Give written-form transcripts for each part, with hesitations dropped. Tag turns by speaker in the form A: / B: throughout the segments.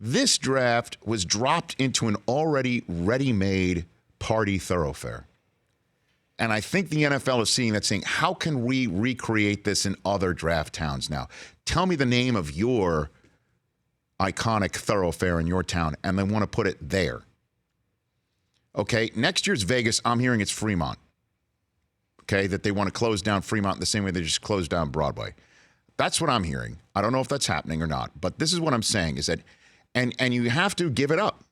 A: This draft was dropped into an already ready-made party thoroughfare. And I think the NFL is seeing that, saying, how can we recreate this in other draft towns now? Tell me the name of your iconic thoroughfare in your town, and they want to put it there. Okay, next year's Vegas, I'm hearing it's Fremont. Okay, that they want to close down Fremont the same way they just closed down Broadway. That's what I'm hearing. I don't know if that's happening or not, but this is what I'm saying is that, and you have to give it up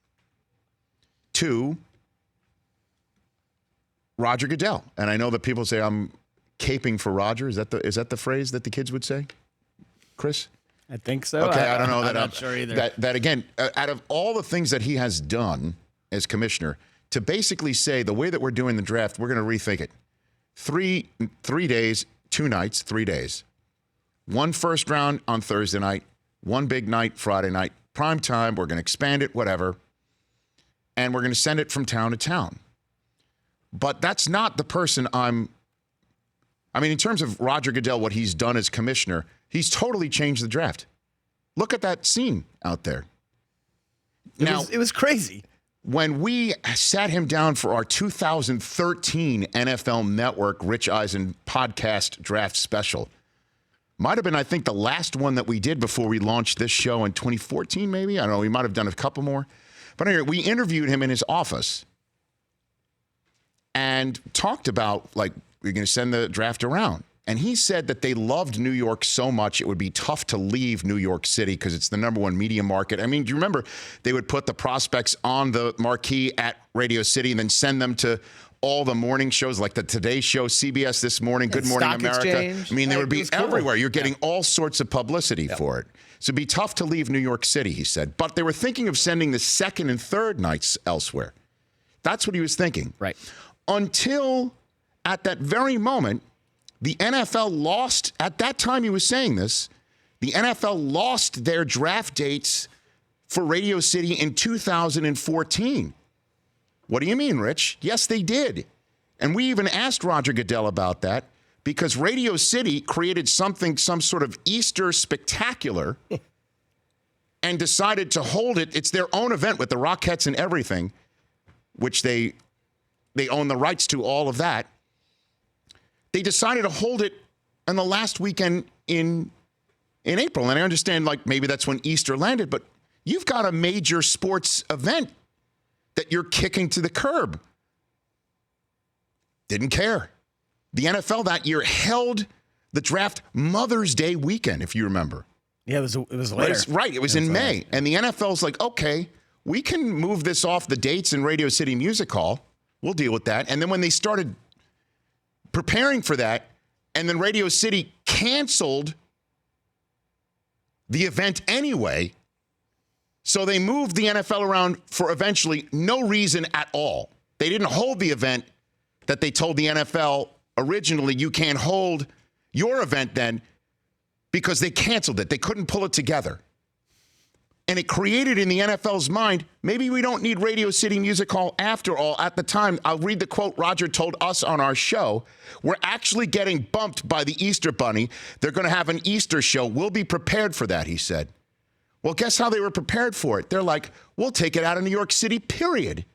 A: to Roger Goodell. And I know that people say I'm caping for Roger. Is that the phrase that the kids would say, Chris?
B: I think so.
A: Okay, I don't know that.
B: I'm not sure either.
A: That again, out of all the things that he has done as commissioner, to basically say the way that we're doing the draft, we're going to rethink it. 3 days, 2 nights, 3 days. 1 first round on Thursday night, 1 big night Friday night, prime time. We're going to expand it, whatever, and we're going to send it from town to town. But that's not the person I mean, in terms of Roger Goodell, what he's done as commissioner, he's totally changed the draft. Look at that scene out there.
B: It was crazy.
A: When we sat him down for our 2013 NFL Network Rich Eisen podcast draft special, might have been, I think, the last one that we did before we launched this show in 2014, maybe. I don't know. We might have done a couple more. But anyway, we interviewed him in his office and talked about, like, we're going to send the draft around. And he said that they loved New York so much it would be tough to leave New York City because it's the #1 media market. I mean, do you remember they would put the prospects on the marquee at Radio City and then send them to all the morning shows like the Today Show, CBS This Morning, Good Morning
B: Stock
A: America.
B: Exchange.
A: I mean, they would be everywhere.
B: Cool.
A: You're getting all sorts of publicity for it. So it'd be tough to leave New York City, he said. But they were thinking of sending the 2nd and 3rd nights elsewhere. That's what he was thinking.
B: Right.
A: Until at that very moment, the NFL lost, at that time he was saying this, the NFL lost their draft dates for Radio City in 2014. What do you mean, Rich? Yes, they did. And we even asked Roger Goodell about that because Radio City created some sort of Easter spectacular and decided to hold it. It's their own event with the Rockettes and everything, which they own the rights to all of that. They decided to hold it on the last weekend in April. And I understand, like, maybe that's when Easter landed, but you've got a major sports event that you're kicking to the curb. Didn't care. The NFL that year held the draft Mother's Day weekend, if you remember.
B: Yeah, it was later.
A: It was in May. And the NFL's like, okay, we can move this off the dates in Radio City Music Hall. We'll deal with that. And then when they started preparing for that, and then Radio City canceled the event anyway, so they moved the NFL around for eventually no reason at all. They didn't hold the event that they told the NFL originally, you can't hold your event then, because they canceled it. They couldn't pull it together. And it created in the NFL's mind, maybe we don't need Radio City Music Hall after all. At the time, I'll read the quote Roger told us on our show. We're actually getting bumped by the Easter Bunny. They're going to have an Easter show. We'll be prepared for that, he said. Well, guess how they were prepared for it? They're like, we'll take it out of New York City, period.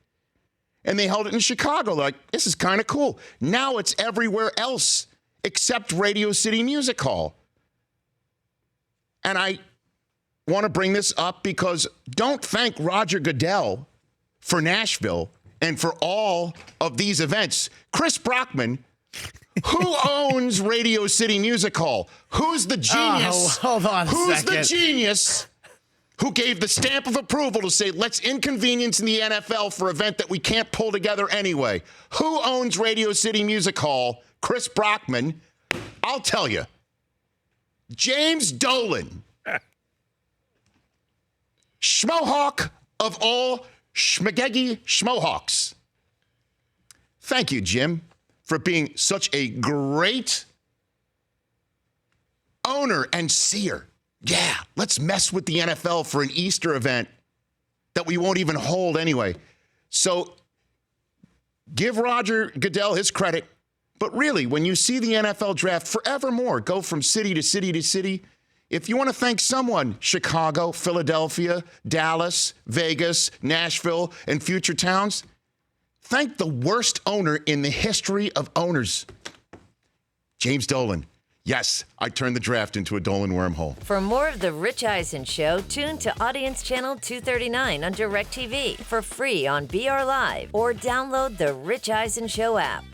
A: And they held it in Chicago. They're like, this is kind of cool. Now it's everywhere else except Radio City Music Hall. And I want to bring this up because don't thank Roger Goodell for Nashville and for all of these events. Chris Brockman, who owns Radio City Music Hall? Who's the genius?
B: Oh, hold on a
A: Who's
B: second.
A: the genius who gave the stamp of approval to say, let's inconvenience in the NFL for an event that we can't pull together anyway? Who owns Radio City Music Hall? Chris Brockman. I'll tell you. James Dolan. Schmohawk of all schmagegi schmohawks. Thank you, Jim, for being such a great owner and seer. Yeah, let's mess with the NFL for an Easter event that we won't even hold anyway. So give Roger Goodell his credit. But really, when you see the NFL draft forevermore go from city to city to city, If you want to thank someone, Chicago, Philadelphia, Dallas, Vegas, Nashville, and future towns, thank the worst owner in the history of owners, James Dolan. Yes, I turned the draft into a Dolan wormhole.
C: For more of The Rich Eisen Show, tune to Audience Channel 239 on DirecTV for free on BR Live or download the Rich Eisen Show app.